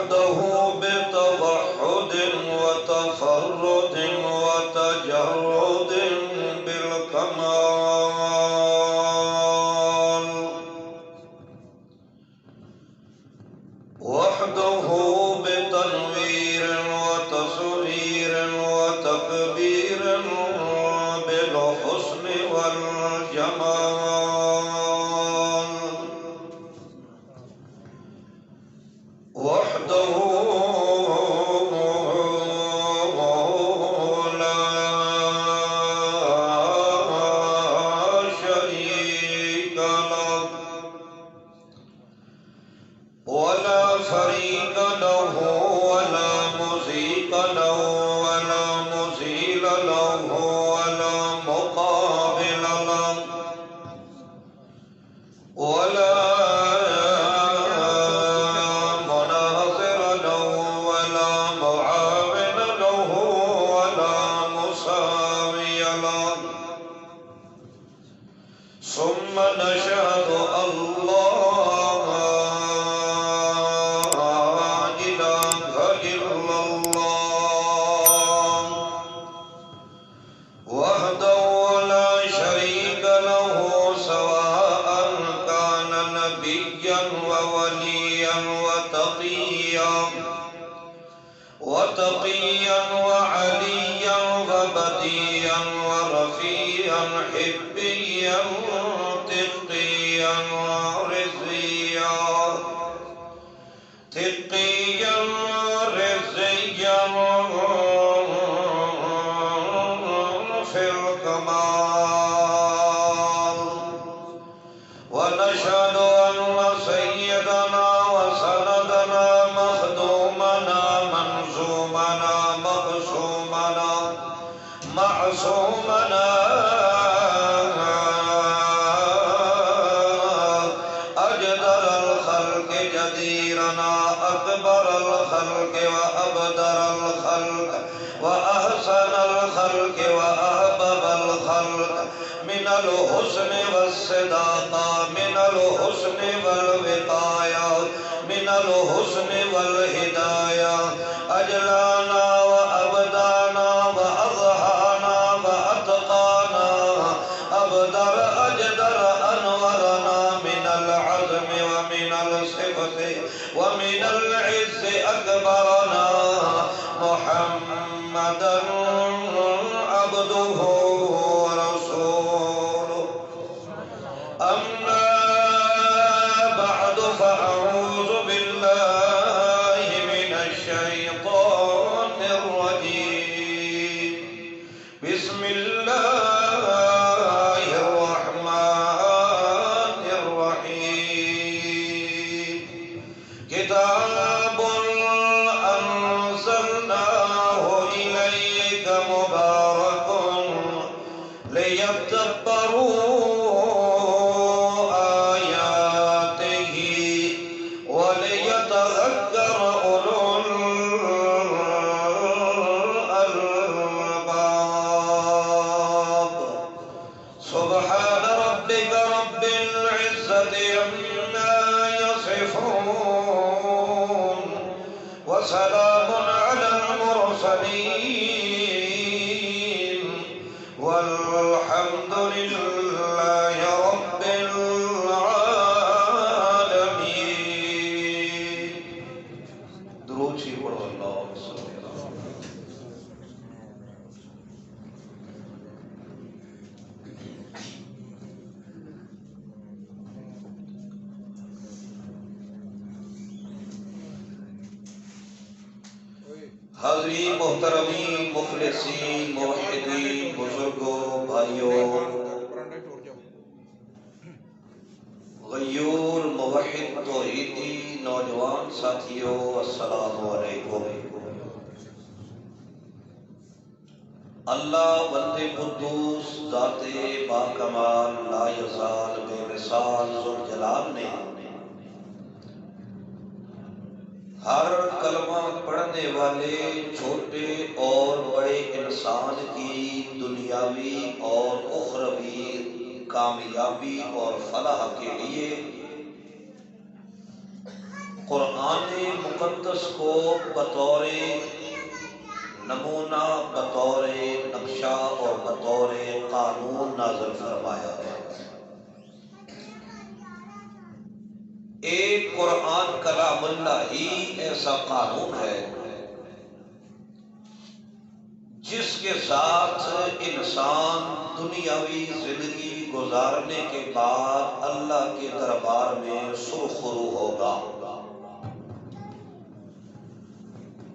وحده بتوحد وتفرد وتجرد بالكمال، وحده بتنوير وتصوير وتكبير بالحسن والجمال، وحده لا شريك له ولا فريق له ولا مزيق له ولا مزيل له ولا مقابل له ولا مناظر له ولا معاون له ولا مساوي له. ثم نشهد الله وحده لا شريك له سواء كان نبيا ووليا وتقيا وعليا وبديا ورفيعا حبيا تقيا ورزيا تقيا رزيا في الكمال. ونشهد أن سيدنا وسندنا مخدومنا منزومنا مقسومنا معصومنا أجدر الخلق جديرنا أكبر الخلق وأبدر الخلق وأحسن الخلق وأحبب الخلق من الحسن والصداقة من الحسن والوقاية من الحسن والهداية أجلانا وأبدانا وأضحانا وأتقانا أبدر أجدر أنورنا من العزم ومن الصفة ومن العز أكبرنا محمدا عبده ورسوله. أما بعد فأعوذ بالله من الشيطان الرجيم. بسم الله الرحمن الرحيم. كتاب أنزلناه إليك مبارك ليدبروا آياته وليتذكر أولو الألباب. سبحان ربك رب العزة عما يصفون وسلام على المرسلين والحمد لله رب العالمين. درود شریف پڑھو. اللهم صل على حاضرین محترمین مخلصین موحدین بزرگوں بھائیوں غیور موحد توحیدی نوجوان ساتھیوں السلام علیکم. اللہ وند قدوس ذات با کمال لا یزال بے مثال ذوالجلال نے ہر کلمہ پڑھنے والے چھوٹے اور بڑے انسان کی دنیاوی اور اخروی کامیابی اور فلاح کے لیے قرآن مقدس کو بطور نمونہ، بطور نقشہ اور بطور قانون نازل فرمایا ہے۔ ایک قرآن کلام اللہ ہی ایسا قانون ہے جس کے ساتھ انسان دنیاوی زندگی گزارنے کے بعد اللہ کے دربار میں سرخرو ہوگا۔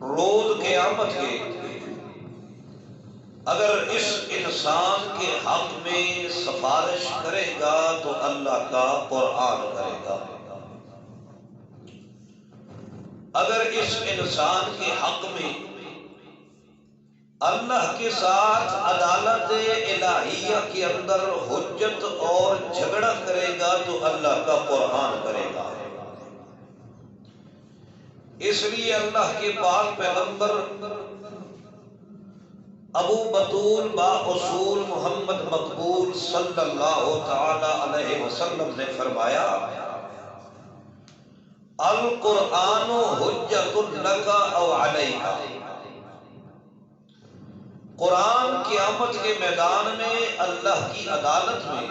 روز قیامت کے اگر اس انسان کے حق میں سفارش کرے گا تو اللہ کا قرآن کرے گا، اگر اس انسان کے حق میں اللہ کے ساتھ عدالت الہیہ کے اندر حجت اور جھگڑا کرے گا تو اللہ کا قرآن کرے گا۔ اس لیے اللہ کے پاک پیغمبر ابو بطول با اصول محمد مقبول صلی اللہ تعالی علیہ وسلم نے فرمایا، القرآن حجت لک او علیک۔ قرآن قیامت کے میدان میں اللہ کی عدالت میں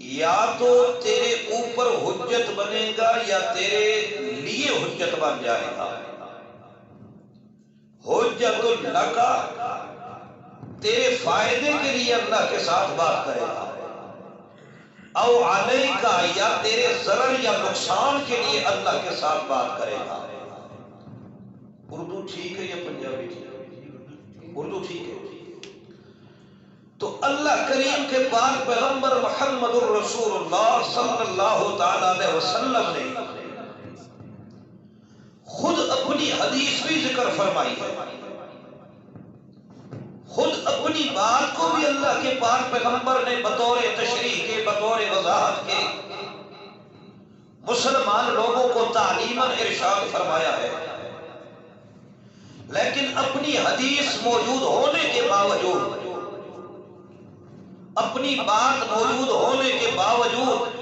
یا تو تیرے اوپر حجت بنے گا یا تیرے لیے حجت بن جائے گا۔ حجت لک، تیرے فائدے کے لیے اللہ کے ساتھ بات کرے گا، او علیک، یا تیرے ضرر یا نقصان کے لیے اللہ کے ساتھ بات کرے گا۔ اردو ٹھیک ہے یا پنجابی ٹھیک ہے؟ اردو ٹھیک ہے۔ تو اللہ کریم کے پاک پیغمبر محمد الرسول اللہ صلی اللہ تعالی علیہ وسلم نے خود اپنی حدیث بھی ذکر فرمائی ہے، خود اپنی بات کو بھی اللہ کے پاک پیغمبر نے بطور تشریح کے، بطور وضاحت کے مسلمان لوگوں کو تعلیماً ارشاد فرمایا ہے، لیکن اپنی حدیث موجود ہونے کے باوجود، اپنی بات موجود ہونے کے باوجود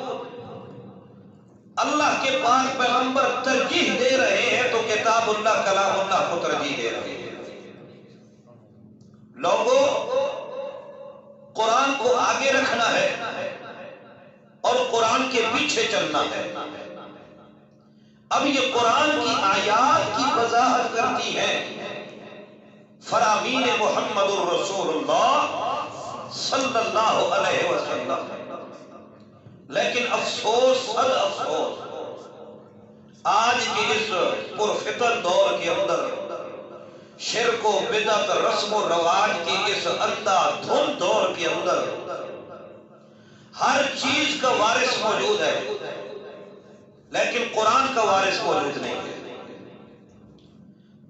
اللہ کے پاک پیغمبر ترجیح دے رہے ہیں تو کتاب اللہ کلام اللہ کو ترجیح دے رہے ہیں۔ لوگوں، قرآن کو آگے رکھنا ہے اور قرآن کے پیچھے چلنا ہے۔ اب یہ قرآن کی آیات کی وضاحت کرتی ہے فرامین محمد الرسول اللہ صلی اللہ علیہ وسلم، لیکن افسوس، صد افسوس، آج کے اس پرفتن دور کے اندر شرک و بدعت، رسم و رواج کے اس اندھا دھند دور کے اندر ہر چیز کا وارث موجود ہے لیکن قرآن کا وارث موجود نہیں ہے۔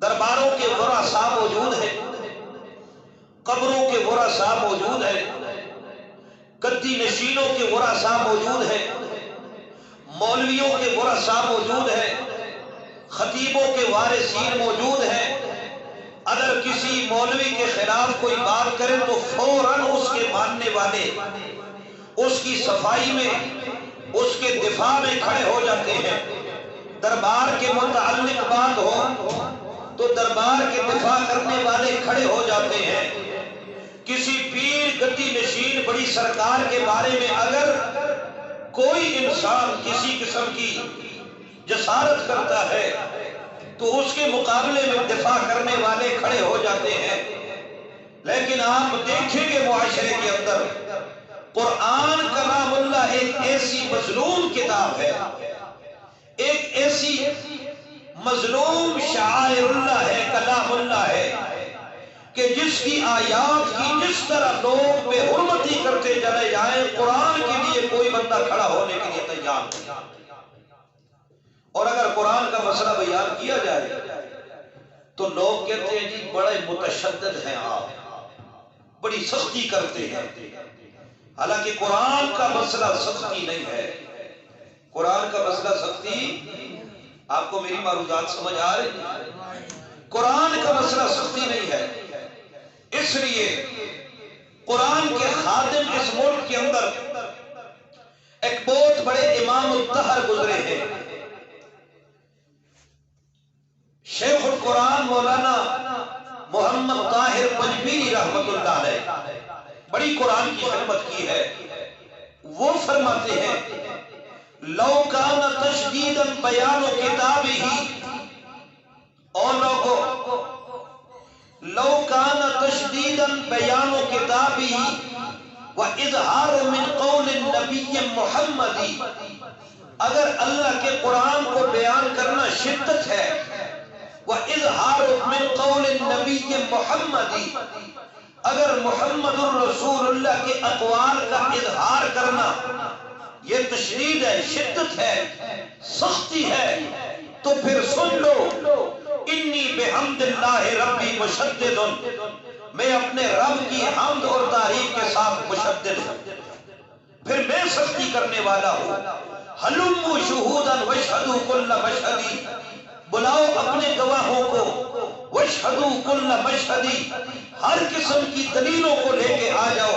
درباروں کے ورثاء موجود ہیں، قبروں کے ورثاء موجود ہیں، گدی نشینوں کے ورثاء موجود ہیں، مولویوں کے ورثاء موجود ہیں، خطیبوں کے وارثین موجود ہیں۔ اگر کسی مولوی کے خلاف کوئی بات کرے تو فوراً اس کے ماننے والے اس کی صفائی میں، اس کے دفاع میں کھڑے ہو جاتے ہیں۔ دربار کے متعلق بات ہو تو دربار کے دفاع کرنے والے کھڑے ہو جاتے ہیں۔ کسی پیر، گدی نشین، بڑی سرکار کے بارے میں اگر کوئی انسان کسی قسم کی جسارت کرتا ہے تو اس کے مقابلے میں دفاع کرنے والے کھڑے ہو جاتے ہیں۔ لیکن آپ دیکھیں گے معاشرے کے اندر قرآن کلام اللہ ایک ایسی مظلوم کتاب ہے، ایک ایسی مظلوم شعائر اللہ ہے، کلام اللہ ہے کہ جس کی آیات کی جس طرح لوگ بے حرمتی کرتے چلے جائیں، قرآن کے لیے کوئی بندہ کھڑا ہونے کے لیے تیار نہیں۔ اور اگر قرآن کا مسئلہ بیان کیا جائے تو لوگ کہتے ہیں جی بڑے متشدد ہیں، آپ بڑی سختی کرتے ہیں، حالانکہ قرآن کا مسئلہ سختی نہیں ہے۔ قرآن کا مسئلہ سختی، آپ کو میری معروضات سمجھ آ رہی؟ قرآن کا مسئلہ سختی نہیں ہے۔ اس لیے قرآن کے خادم اس ملک کے اندر ایک بہت بڑے امام الدہر گزرے ہیں، قرآن مولانا محمد طاہر پنجبیری رحمت اللہ علیہ بڑی قرآن کی خدمت کی ہے. وہ فرماتے ہیں لو کان تشدیدا بیان کتابہ، اور لوگوں لو کان تشدیدا بیان کتابہ واظہار من قول النبی محمد، اگر اللہ کے قرآن کو بیان کرنا شدت ہے، وَإِظْهَارُ مِنْ قَوْلِ النَّبِيِّ مُحَمَّدِ، اگر محمد الرسول اللہ کے اقوال کا اظہار کرنا یہ تشدید ہے، شدت ہے، سختی ہے، تو پھر سن لو انی بحمد اللہ ربی مشدد، میں اپنے رب کی حمد اور تعریف کے ساتھ مشدد ہوں، پھر میں سختی کرنے والا ہوں. حلموا شہودا واشہدوا کل مشہدی، بلاؤ اپنے گواہوں کو، واشہدوا کل مشہدی، ہر قسم کی دلیلوں کو لے کے آ جاؤ،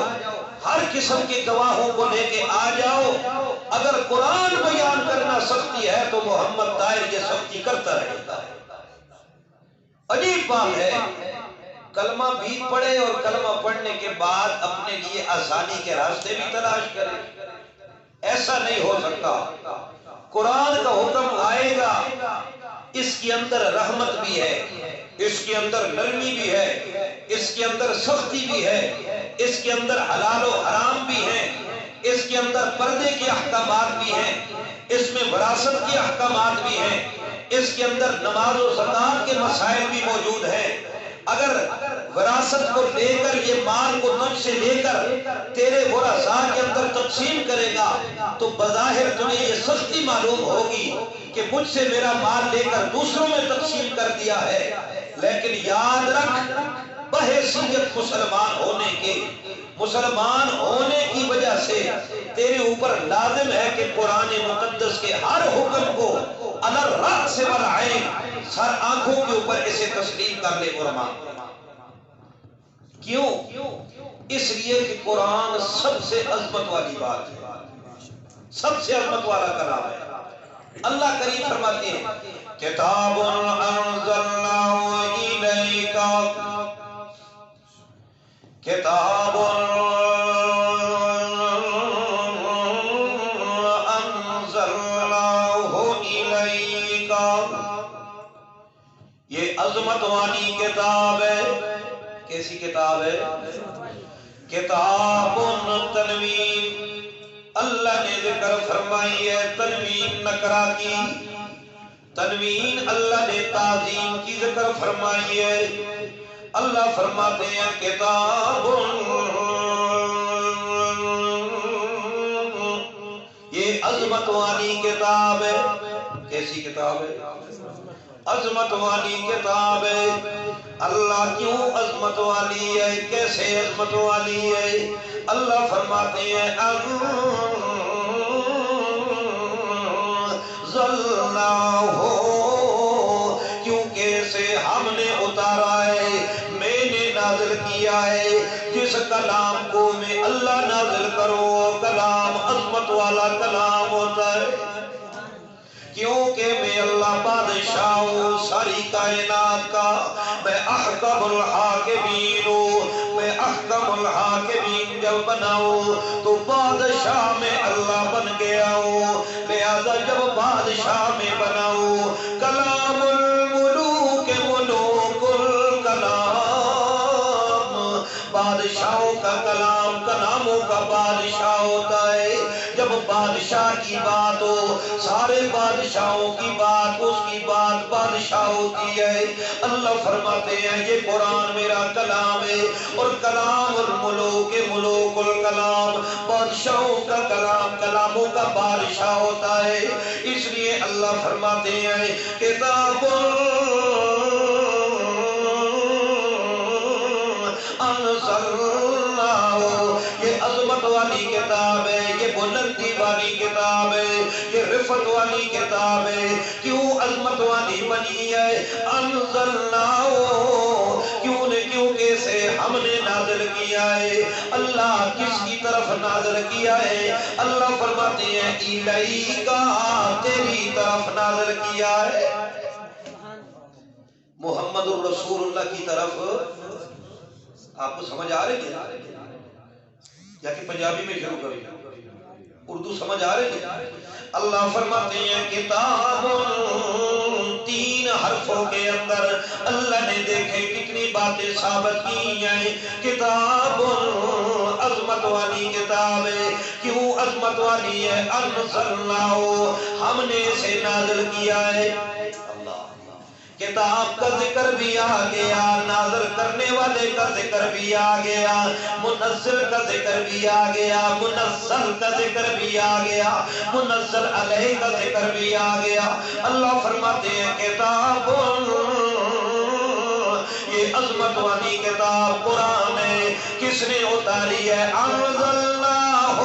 ہر قسم کے گواہوں کو لے کے آ جاؤ. اگر قرآن بیان کرنا سختی ہے تو محمد طاہر یہ سختی کرتا رہے گا. عجیب بات ہے، کلمہ بھی پڑھے اور کلمہ پڑھنے کے بعد اپنے لیے آسانی کے راستے بھی تلاش کرے. ایسا نہیں ہو سکتا. قرآن کا حکم آئے گا، اس کے اندر رحمت بھی ہے، اس کے اندر نرمی بھی ہے، اس کے اندر سختی بھی ہے، اس کے اندر حلال و حرام بھی ہے، اس کے اندر پردے کے احکامات بھی ہیں، اس میں وراثت کے احکامات بھی ہیں، اس کے اندر نماز و زکات کے مسائل بھی موجود ہیں. اگر وراثت کو لے کر یہ مال کو تجھ سے لے کر تیرے ورثاء کے اندر تقسیم کرے گا تو بظاہر تمہیں یہ سختی معلوم ہوگی کہ مجھ سے میرا مال لے کر دوسروں میں تقسیم کر دیا ہے. لیکن یاد رکھ، بحیثیت مسلمان ہونے کی وجہ سے تیرے اوپر لازم ہے کہ قرآن مقدس کے ہر حکم کو علی الرأس والعین، سر آنکھوں کے اوپر اسے تسلیم کر لے اور مان. کیوں؟ اس لیے کہ قرآن سب سے عظمت والی بات ہے، سب سے عظمت والا کلام ہے. اللہ کریم فرماتے ہیں کتاب انزلناه الیک، کتاب انزلناه الیک، یہ عظمت والی کتاب ہے. کیسی کتاب ہے؟ کتاب تنوین، اللہ نے ذکر فرمائی ہے تنوین نکرہ کی، تنوین اللہ نے تعظیم کی ذکر فرمائی ہے. اللہ فرماتے ہیں کتاب، یہ عظمت والی کتاب ہے. کیسی کتاب ہے؟ عظمت والی کتاب ہے. اللہ کیوں عظمت والی ہے؟ کیسے عظمت والی ہے؟ اللہ فرماتے ہیں انزلناہ، کیونکہ اسے ہم نے اتارا ہے، میں نے نازل کیا ہے. جس کلام کو میں اللہ نازل کروں کلام عظمت والا کلام ہوتا ہے. کیونکہ میں اللہ بادشاہ ہوں ساری کائنات کا، میں احکم الحاکمین ہوں. میں احکم الحاکمین جب بناؤں تو بادشاہ میں اللہ بن گیا ہوں. لہذا جب بادشاہ میں بناؤں کلام الملوک ملوک الکلام، بادشاہوں کا کلام کلاموں کا بادشاہ ہوتا ہے. جب بادشاہ کی بات ہو سارے بادشاہوں کی بات، اس کی بات بادشاہ ہوتی ہے. اللہ فرماتے ہیں یہ قرآن میرا کلام ہے، اور کلام الملوک ملوک الکلام، بادشاہوں کا کلام کلاموں کا بادشاہ ہوتا ہے. اس لیے اللہ فرماتے ہیں کتاب انزلناہ، یہ عظمت والی کتاب ہے، یہ بلندی والی کتاب ہے، یہ رفعت والی کتاب ہے. کیوں عظمت والی بنی ہے؟ انزلناہ، کیوں نے؟ کیونکہ اسے ہم نے نازل کیا ہے. اللہ کس کی طرف نازل کیا ہے؟ اللہ فرماتے ہیں الیک، تیری طرف نازل کیا ہے. محمد الرسول اللہ کی طرف آپ کو سمجھ آ رہی ہے یا کہ پنجابی میں شروع کریں؟ اردو سمجھ آ رہی ہے؟ اللہ فرماتے ہیں کتاب 3 حرفوں کے اندر اللہ نے دیکھے کتنی باتیں ثابت کی ہیں. کتاب عظمت والی کتاب ہے. کیوں عظمت والی ہے؟ انزلناہ، ہم نے اسے نازل کیا ہے. کتاب کا ذکر بھی آ گیا، نازل کرنے والے کا ذکر بھی آ گیا، منزل کا ذکر بھی آ گیا، منزل کا ذکر بھی آ گیا، منزل علیہ کا ذکر بھی آ گیا. اللہ فرماتے ہیں کتاب، یہ عظمت والی کتاب قرآن ہے. کس نے اتاری ہے؟ انزلناہ،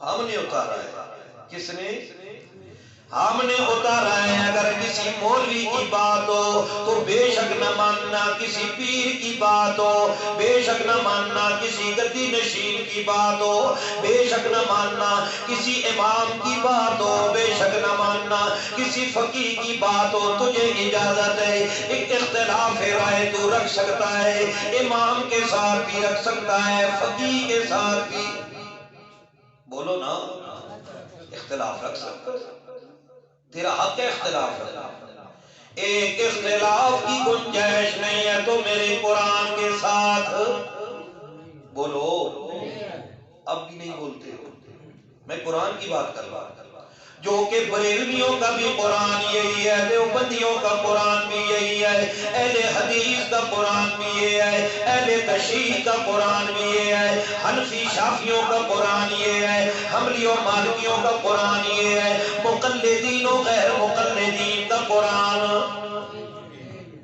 ہم نے اتارا ہے. کس نے؟ ہم نے اتارا ہے. اگر کسی مولوی کی بات ہو تو بے شک نہ ماننا، کسی پیر کی بات ہو بے شک نہ ماننا، کسی گدی نشین کی بات ہو بے شک نہ ماننا، کسی امام کی بات ہو بے شک نہ ماننا، کسی فقیہ کی بات ہو تجھے اجازت ہے. ایک اختلاف رائے تو رکھ سکتا ہے، امام کے ساتھ بھی رکھ سکتا ہے، فقیہ کے ساتھ بھی. بولو نا، اختلاف رکھ سکتا ہے، تیرا حق ہے اختلاف ہے. ایک اختلاف کی گنجائش نہیں ہے تو میرے قرآن کے ساتھ بولو. اب بھی نہیں بولتے ہو. میں قرآن کی بات کر رہا ہوں، جو کہ بریلویوں کا بھی قرآن یہی ہے، دیوبندیوں کا قرآن بھی یہی ہے، اہل حدیث کا قرآن بھی یہ ہے، اہل تشیع کا قرآن بھی یہ ہے، حنفی شافیوں کا قرآن یہ ہے، حنبلی و مالکیوں کا قرآن یہ ہے، مقلدین و غیر مقلدین کا قرآن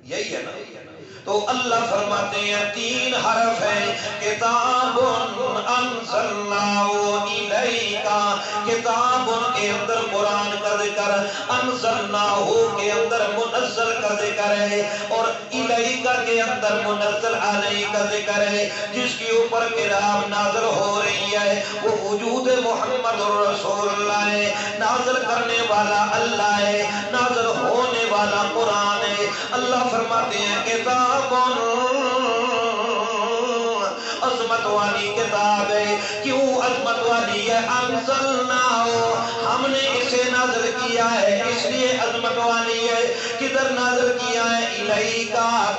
یہی ہے نا. تو اللہ فرماتے ہیں 3 حرف ہے. کتاب انزلناہ الیک، کتاب کے اندر قرآن کا ذکر، انزلناہ کے اندر منزل کا ذکر ہے، اور الیک کے اندر منزل علیہ کا ذکر ہے. جس کے اوپر کتاب نازل ہو رہی ہے وہ وجود محمد الرسول اللہ ہے. نازل کرنے والا اللہ ہے، نازل ہونے والا قرآن ہے. اللہ فرماتے ہیں کتاب عظمت والی کتاب ہے. کیوں عظمت والی ہے؟ انزلناہ، ہم نے اسے نازل کیا ہے، اس لیے عظمت والی ہے. کدھر نازل کیا ہے؟ الیک،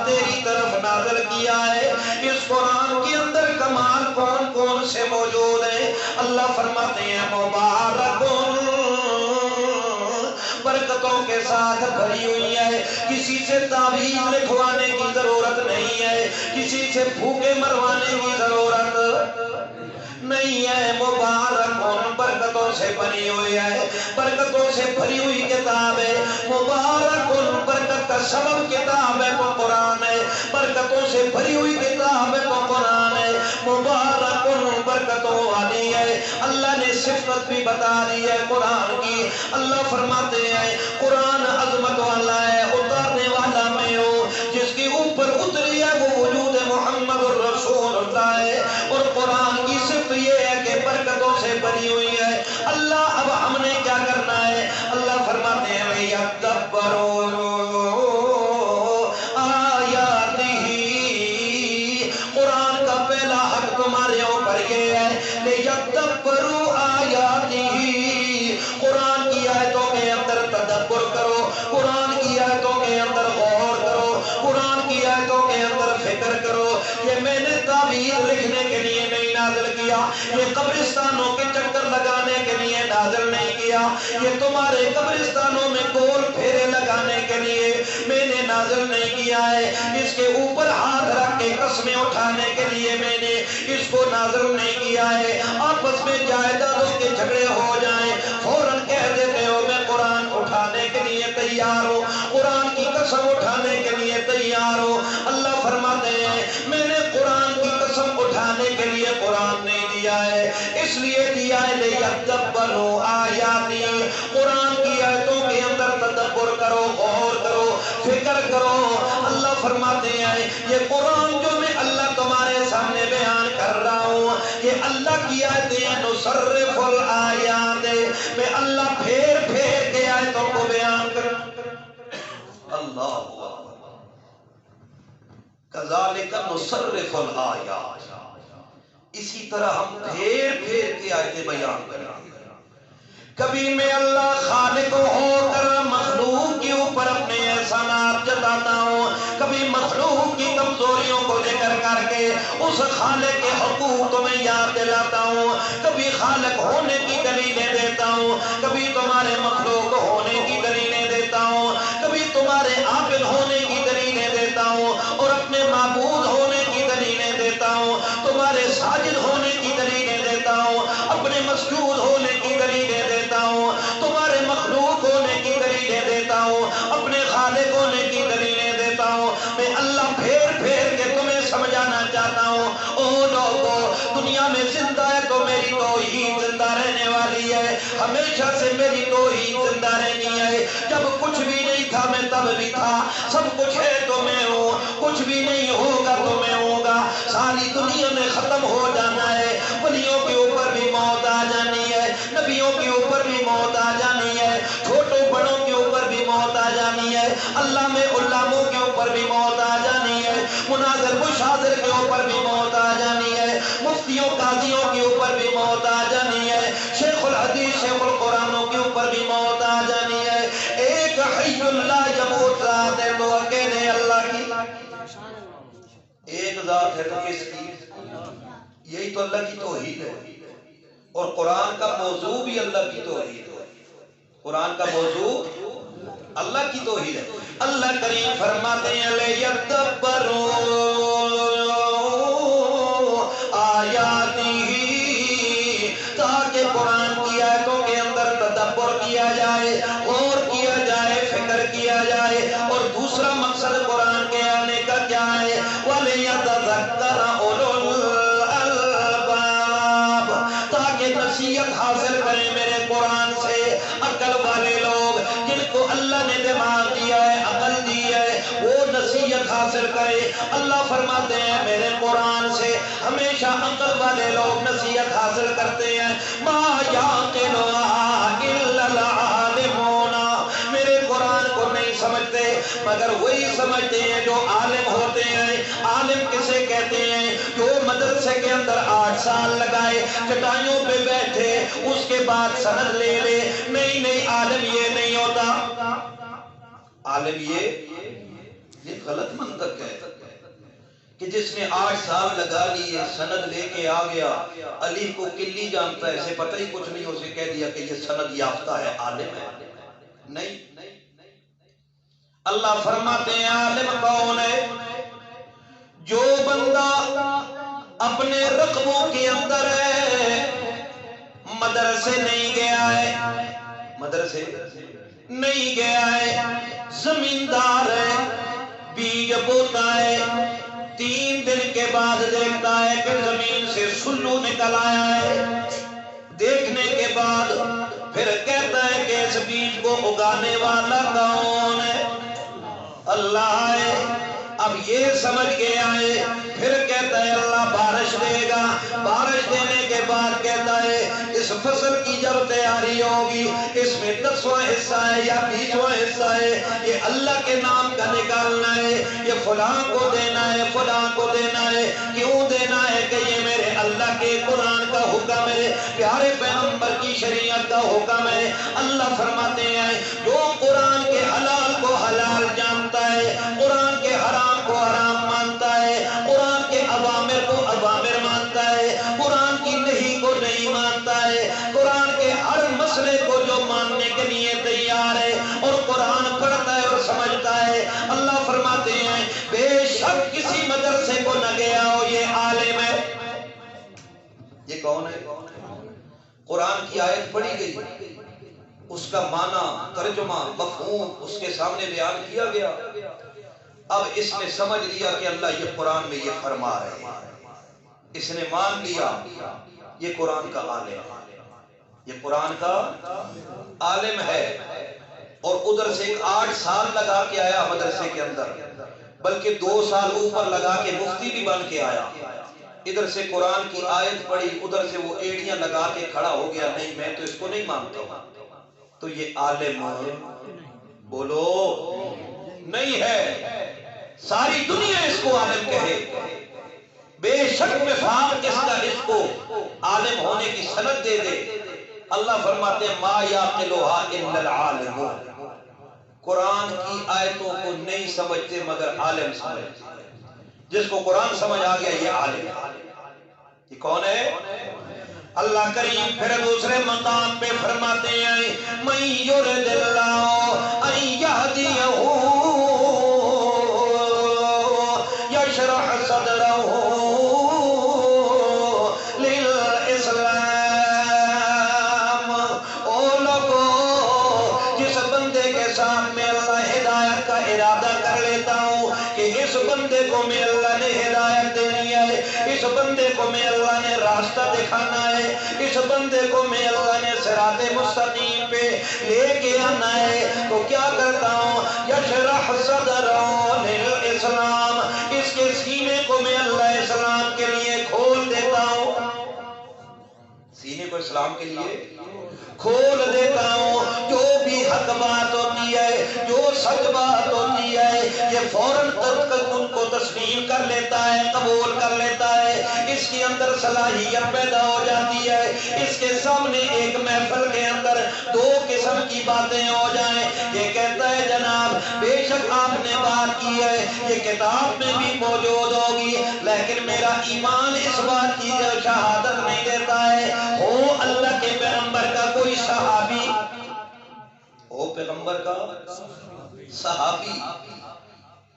تیری طرف نازل کیا ہے. اس قرآن کے اندر کمال کون کون سے موجود ہیں؟ اللہ فرماتے ہیں مبارکون، برکتوں کے ساتھ بھری ہوئی ہے. کسی سے تعویذ لکھوانے کی ضرورت نہیں ہے، کسی سے پھوکے مروانے کی ضرورت نہیں ہے. مبارکون، برکتوں سے بھری ہوئی ہے، برکتوں سے بھری ہوئی کتاب ہے. مبارکون، برکت کا سبب کتاب ہے تو قرآن ہے. برکتوں سے بھری ہوئی کتاب ہے تو قرآن ہے. مبارکون، برکتوں والی ہے. اللہ نے صفت بھی بتا دی ہے قرآن کی. اللہ فرماتے ہیں قرآن عظمت والا ہے، اتارنے والا میں ہو. جس کے اوپر اتری ہے وہ وجود محمد الرسول اللہ ہے. اور قرآن کی صفت یہ ہے کہ برکتوں سے بھری ہوئی ہے. اللہ اب ہم نے کیا کرنا ہے؟ اللہ فرماتے ہیں یدبرون آیاتہ، قرآن کا پہلا حق تمہارے اوپر یہ ہے لیدبروا آیاتہ، قرآن کی آیتوں کے اندر تدبر کرو، قرآن کی آیتوں کے اندر غور کرو، قرآن کی آیتوں کے اندر فکر کرو. یہ میں نے تعویذ لکھنے کے لیے نہیں نازل کیا، یہ قبرستانوں کے چکر لگانے کے لیے نازل نہیں کیا، یہ تمہارے قبرستانوں میں گول پھیرے لگانے کے لیے میں نے نازل نہیں کیا ہے. اس کے اوپر ہاتھ رکھ کے قسمیں اٹھانے کے لیے میں نے اس کو نازل نہیں کیا ہے. آپس میں جائیدادوں کے جھگڑے ہو جائیں فوراً کہہ دیتے ہو میں قرآن اٹھانے کے لیے تیار ہوں، قرآن کی قسم اٹھانے کے لیے تیار ہو. اللہ فرماتے ہیں میں نے قرآن کی قسم اٹھانے کے لیے قرآن نہیں دیا ہے، اس لیے دیا ہے لیدبروا آیاتہ، قرآن کی آیتوں کے اندر تدبر کرو، غور کرو، فکر کرو. اللہ فرماتے ہیں یہ قرآن جو میں اللہ تمہارے سامنے بیان کر رہا ہوں یہ اللہ کی آیتیں ہیں. نصرف الآیات، میں اللہ پھیر پھیر کے آیتوں کو بیان کر. اللہ کذالک نصرف الآیات، اسی طرح ہم پھیر پھیر کے آیتیں بیان کریں گے۔ کبھی میں اللہ خالق ہو کر مخلوق کے اوپر اپنے احسانات جتاتا ہوں، کبھی مخلوق کی کمزوریوں کو ذکر کر کے اس خالق کے حقوق کو میں یاد دلاتا ہوں، کبھی خالق ہونے کی دلیلیں دیتا ہوں، کبھی تمہارے مخلوق ہونے کی دلیلیں دیتا ہوں، کبھی تمہارے عابد ہونے کی دلیلیں دیتا ہوں اور اپنے معبود ہونے کی دلیلیں دیتا ہوں، تمہارے ساجد ہونے کی دلیلیں دیتا ہوں، اپنے مسجود ہونے کی دلیلیں دیتا ہوں، تمہارے مخلوق ہونے کی دلیلیں دیتا ہوں، اپنے خالق ہونے کی دلیلیں دیتا ہوں۔ میں اللہ پھیر پھیر کے تمہیں سمجھانا چاہتا ہوں، او لوگو دنیا میں زندہ ہے تو میری توحید زندہ رہنے والی ہے، ہمیشہ سے میری توحید زندہ رہنی ہے۔ جب کچھ بھی نہیں تھا میں تب بھی تھا، سب کچھ ہے تو میں ہوں، کچھ بھی نہیں ہوگا تو میں ہوں گا۔ ساری دنیا میں ختم ہو جانا ہے، ولیوں کے اوپر بھی موت آ جانی ہے، نبیوں کے اوپر بھی موت آ جانی ہے، چھوٹوں بڑوں کے اوپر بھی موت آ جانی ہے، اللہ میں علماءوں کے اوپر بھی موت آ جانی ہے، مناظر مشاظر کے اوپر بھی موت آ جانی ہے، مفتیوں قاضیوں کے اوپر بھی موت آ جانی ہے، شیخ الحدیث شیخ القرآنوں کے اوپر بھی موت آ جانی ہے۔ ایک حی اللہ یموت ذات ہے تو اکیلے اللہ کی، ایک ذات ہے تو کس کی؟ یہی تو اللہ کی توحید ہے، اور قرآن کا موضوع بھی اللہ کی توحید ہے، قرآن کا موضوع اللہ کی توحید ہے۔ اللہ کریم فرماتے ہیں لِيَدَّبَّرُوا آیاتہ، تاکہ قرآن کی آیتوں کے اندر تدبر کیا جائے، غور کیا جائے، فکر کیا جائے۔ اور دوسرا مقصد قرآن کے آنے کا کیا ہے؟ وَلِيَتَذَكَّرَ أُولُو الْأَلْبَابِ، تاکہ نصیحت حاصل کریں میرے قرآن سے عقل والے لوگ، جن کو اللہ نے دماغ دیا ہے، عقل دی ہے، وہ نصیحت حاصل کرے۔ اللہ فرماتے ہیں میرے قرآن سے ہمیشہ عقل والے لوگ نصیحت حاصل کرتے ہیں۔ ما یعقلها الا العالمون، میرے قرآن کو نہیں سمجھتے مگر وہی سمجھتے ہیں جو عالم ہوتے ہیں۔ عالم کسے کہتے ہیں؟ جو مدرسے کے اندر 8 سال لگائے، چٹائیوں پہ بیٹھے، اس کے بعد سند لے لے۔ نہیں، عالم یہ نہیں ہوتا، عالم یہ غلط منطق ہے کہ جس نے 8 سال لگا لیے، سند لے کے آ گیا، علی کو کلی جانتا ہے، اسے پتہ ہی کچھ نہیں، اسے کہہ دیا کہ یہ سند یافتہ ہے، عالم ہے؟ نہیں۔ اللہ فرماتے ہیں عالم کون ہے؟ جو بندہ اپنے رقبوں کے اندر ہے، مدرسے نہیں گیا ہے، مدرسے نہیں گیا ہے، زمیندار ہے، بیج بوتا ہے، 3 دن کے بعد دیکھتا ہے کہ زمین سے سلو نکل آیا ہے، دیکھنے کے بعد پھر کہتا ہے کہ اس بیج کو اگانے والا کون ہے؟ اللہ ہے۔ اب یہ سمجھ گیا ہے، پھر کہتا ہے اللہ بارش دے گا، بارش دینے کے بعد کہتا ہے اس فصل کی جب تیاری ہوگی، اس میں 10واں حصہ ہے یا 20واں حصہ ہے، یہ اللہ کے نام کا نکالنا ہے، یہ فلاں کو دینا ہے، فلاں کو دینا ہے۔ کیوں دینا ہے؟ کہ یہ میرے اللہ کے قرآن کا حکم ہے، پیارے پیغمبر کی شریعت کا حکم ہے۔ اللہ فرماتے ہیں جو قرآن کے حلال کو حلال جانتا ہے، قرآن کے حرام کو حرام مانتا ہے، قرآن کے اوامر کو اوامر مانتا ہے، قرآن کی نہیں کو نہیں مانتا ہے، قرآن کے ہر مسئلے کو جو ماننے کے لیے تیار ہے اور قرآن پڑھتا ہے اور سمجھتا ہے، اللہ فرماتے ہیں بے شک کسی مدرسے کو نہ گیا ہو، یہ عالم ہے۔ یہ کون ہے؟ قرآن کی آیت پڑھی گئی، اس کا معنی، ترجمہ، مفہوم اس کے سامنے بیان کیا گیا، اب اس نے سمجھ لیا کہ اللہ یہ قرآن میں یہ فرما رہے ہیں، اس نے مان لیا یہ قرآن کا عالم ہے، یہ قرآن کا عالم ہے۔ اور ادھر سے 8 سال لگا کے آیا مدرسے کے اندر، بلکہ 2 سال اوپر لگا کے مفتی بھی بن کے آیا، ادھر سے قرآن کی آیت پڑھی، ادھر سے وہ ایڑیاں لگا کے کھڑا ہو گیا، نہیں میں تو اس کو نہیں مانتا ہوں، تو یہ عالم بولو نہیں ہے، ساری دنیا اس کو عالم کہے، بے شک وفاق اس کا اس کو عالم ہونے کی سند دے دے۔ اللہ فرماتے ہیں ما یعقلھا الا العالمون، قرآن کی آیتوں کو نہیں سمجھتے مگر عالم سمجھتے ہیں۔ جس کو قرآن سمجھ آ گیا یہ عالم ہے۔ یہ کون ہے؟ اللہ کریم پھر دوسرے مقام پہ فرماتے ہیں من یرد اللہ ان یہدیہ یشرح صدرہ للاسلام۔ او لوگو، جس بندے کے ساتھ میں اللہ ہدایت کا ارادہ کر لیتا ہوں کہ اس بندے کو میں اللہ نے ہدایت دینی ہے، اس بندے کو میں اللہ نے راستہ دکھانا ہے، اس بندے کو میں اللہ نے صراط مستقیم پہ لے کے آنا ہے، تو کیا کرتا ہوں؟ یشرح صدرہ للاسلام، اس کے سینے کو میں اللہ اسلام کے لیے کھول دیتا ہوں، سینے کو اسلام کے لیے کھول دیتا ہوں۔ جو بھی حق بات ہوتی ہے، جو سچ بات ہوتی ہے، یہ فوراً ان کو تسلیم کر لیتا ہے، قبول کر لیتا ہے، اس کے اندر صلاحیت پیدا ہو جاتی ہے۔ اس کے سامنے ایک محفل کے اندر دو قسم کی باتیں ہو جائیں، یہ کہتا ہے جناب بے شک آپ نے بات کی ہے، یہ کتاب میں بھی موجود ہوگی، لیکن میرا ایمان اس بات کی شہادت نہیں دیتا ہے۔ ہو اللہ کے پیغمبر کا کوئی صحابی، ہو پیغمبر کا صحابی،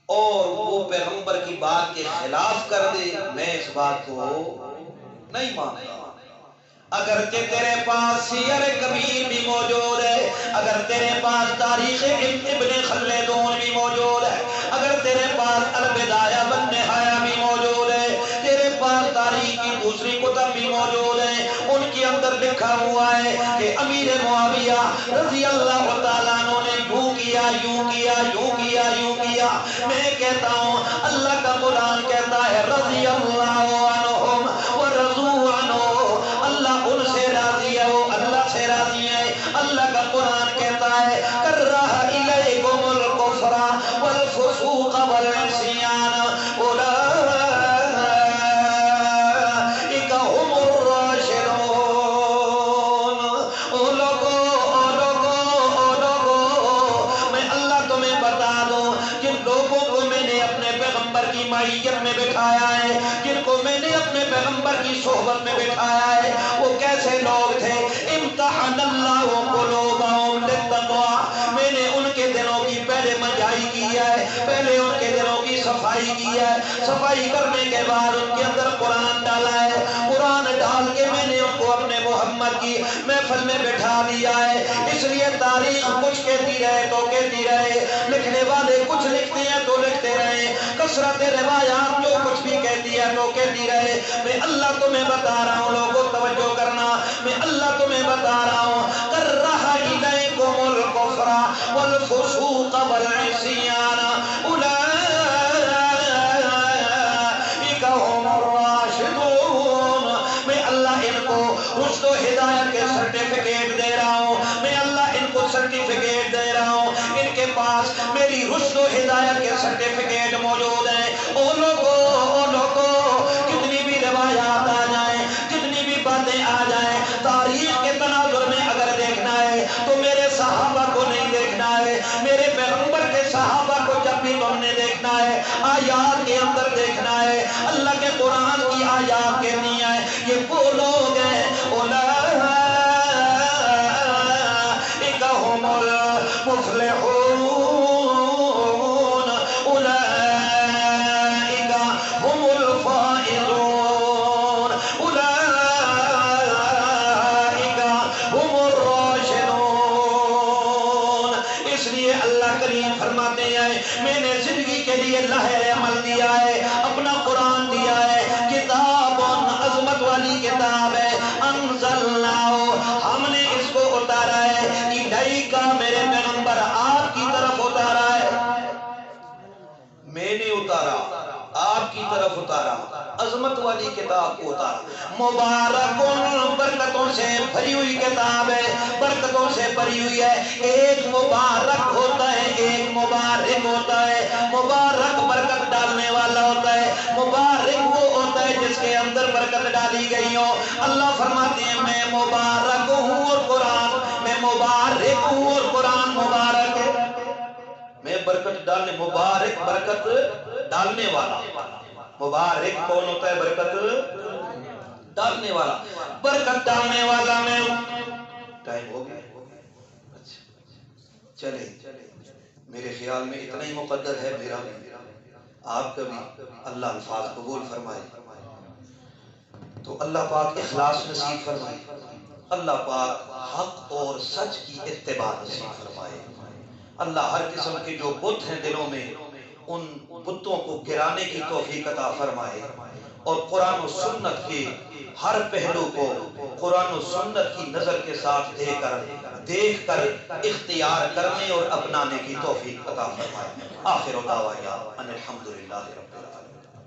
اور وہ پیغمبر کی بات کے خلاف کر دے، میں اس بات کو نہیں مانتا۔ اگرچہ تیرے پاس سیر کبیر بھی موجود ہے، اگر تیرے پاس تاریخ ابن خلدون بھی موجود ہے، اگر تیرے پاس البدایہ والنہایہ بھی موجود ہے، تیرے پاس تاریخ کی دوسری کتب بھی موجود ہیں، ان کے اندر لکھا ہوا ہے کہ امیر معاویہ رضی اللہ تعالیٰ عنہ نے یوں کیا، یوں کیا، یوں کیا، یوں کیا۔ میں کہتا ہوں اللہ کا قرآن کہتا ہے رضی اللہ عنہم ورضوا عنہ، اللہ ان سے راضی ہے، وہ اللہ سے راضی ہے۔ اللہ کا قرآن کہتا ہے کرہ الیکم الکفر والفسوق والعصیان اولئک هم الراشدون۔ او لوگو، میں اللہ تمہیں بتا دوں، جن لوگوں کو میں نے اپنے پیغمبر کی معیت میں بٹھایا ہے، جن کو میں نے اپنے پیغمبر کی صحبت میں بٹھایا ہے، وہ کیسے لوگ تھے؟ امتحن اللہ قلوبہم للتقوی، میں نے ان کے دلوں کی پہلے مجائی کی ہے، پہلے ان کے دلوں کی صفائی کی ہے، صفائی کرنے کے بعد ان کے اندر قرآن ڈالا ہے، قرآن ڈال کے میں نے ان کو اپنے محمد کی محفل میں بٹھا دیا ہے۔ اس لیے تاریخ کچھ کہتی رہے تو کہتی رہے، لکھنے والے کچھ لکھتے ہیں تو لکھتے رہے، کثرت روایات جو کچھ بھی کہتی ہے تو کہتی رہے۔ میں اللہ تمہیں بتا رہا ہوں، لوگوں توجہ کرنا، میں اللہ تمہیں بتا رہا ہوں کرہ الیکم الکفر والفسوق والعصیان اولئک هم الراشدون۔ میں اللہ ان کو رشد و ہدایت کے سرٹیفکیٹ دے رہا ہوں، میں اللہ ان کو سرٹیفکیٹ دے رہا ہوں، ان کے پاس میری رشد و ہدایت کے سرٹیفکیٹ موجود ہیں۔ او لوگو، کتنی بھی روایات آ جائیں، جتنی بھی باتیں آ جائیں، تاریخ کے تناظر میں اگر دیکھنا ہے تو میرے صحابہ کو نہیں دیکھنا ہے، میرے پیغمبر کے صحابہ کو جب بھی تم نے دیکھنا ہے آیات کے اندر دیکھنا ہے۔ اللہ کے قرآن کی آیات کہنی ہے یہ وہ لوگ ہیں اولئک هم المفلحون، اولئک هم الفائزون، اولئک هم الراشدون۔ اس لیے اللہ کریم فرماتے ہیں میں نے زندگی کے لیے لہر عمل دیا ہے، اپنا قرآن دیا ہے، کتاب عظمت والی کتاب ہے، انزلنا، ہم نے اس کو اتارا ہے، الیکا، میرے پیغمبر آپ کی طرف اتارا ہے، میں نے اتارا، آپ کی طرف اتارا، عظمت والی کتاب کو اتارا، مبارکن، برکتوں سے بھری ہوئی کتاب ہے، برکتوں سے بھری ہوئی ہے۔ ایک مبارک ہوتا ہے، ایک مبارک ہوتا ہے۔ برکت ڈالی گئی ہو. اللہ فرماتے ہیں میں مبارک ہوں اور قرآن میں مبارک ہوں اور قرآن مبارک ہے. میں برکت ڈالنے مبارک برکت ڈالنے والا. مبارک کون ہوتا ہے؟ برکت ڈالنے والا. برکت ڈالنے والا میں ٹائم ہو گیا. چلے میرے خیال میں اتنا ہی مقدر ہے میرا بھی آپ کا بھی. اللہ الفاظ قبول فرمائے تو اللہ پاک اخلاص نصیب فرمائے. اللہ پاک حق اور سچ کی اتباع نصیب فرمائے. اللہ ہر قسم کے جو بت ہیں دلوں میں ان بتوں کو گرانے کی توفیق عطا فرمائے اور قرآن و سنت کے ہر پہلو کو قرآن و سنت کی نظر کے ساتھ دیکھ کر اختیار کرنے اور اپنانے کی توفیق عطا فرمائے. آخر دعوانا ان الحمدللہ رب العالمین.